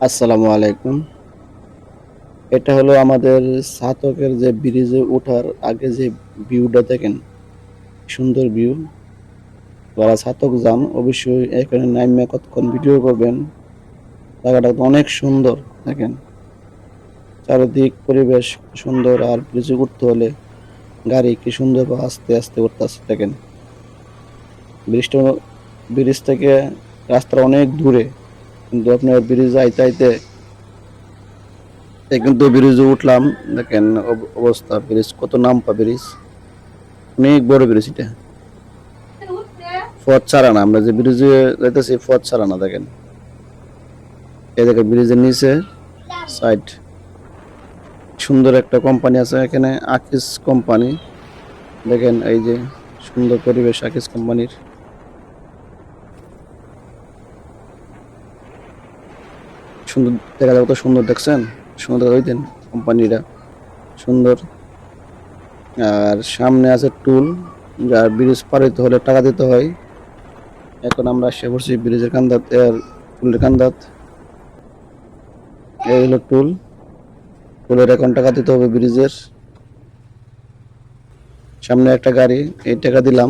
আসসালামু আলাইকুম। এটা হলো আমাদের ছাতকের যে ব্রিজে ওঠার আগে যে ভিউটা দেখেন, সুন্দর ভিউ। যারা ছাতক যান অবশ্যই এখানে নাইমা কতক্ষণ ভিডিও করবেন। জায়গাটা তো অনেক সুন্দর দেখেন। চারিদিক পরিবেশ সুন্দর আর ব্রিজে উঠতে হলে গাড়ি কি সুন্দর আস্তে আস্তে উঠতেছে দেখেন। ব্রিজটা ব্রিজ থেকে রাস্তাটা অনেক দূরে, কিন্তু আপনার ব্রিজ আইতে আইতে এই কিন্তু ব্রিজে উঠলাম। দেখেন অবস্থা, ব্রিজ কত নামপা ব্রিজ, অনেক বড় ব্রিজ এটা। পথ ছাড়া না, আমরা যে ব্রিজে যাইতেছি পথ ছাড়া না দেখেন। এই দেখেন ব্রিজের নিচে সাইড সুন্দর একটা কোম্পানি আছে এখানে, আকিস কোম্পানি। দেখেন এই যে সুন্দর পরিবেশ আকিস কোম্পানির। সুন্দর দেখা যাবে, তো সুন্দর দেখছেন, সুন্দর হইতেন কোম্পানিটা সুন্দর। আর সামনে আছে টুল, যার ব্রিজ পার হইতে হলে টাকা দিতে হয়। এখন আমরা এসে পড়ছি ব্রিজের কান্দাত, টুলের কান্দাত। এই হলো টুল, টুলের এখন টাকা দিতে হবে ব্রিজের। সামনে একটা গাড়ি, এই টাকা দিলাম।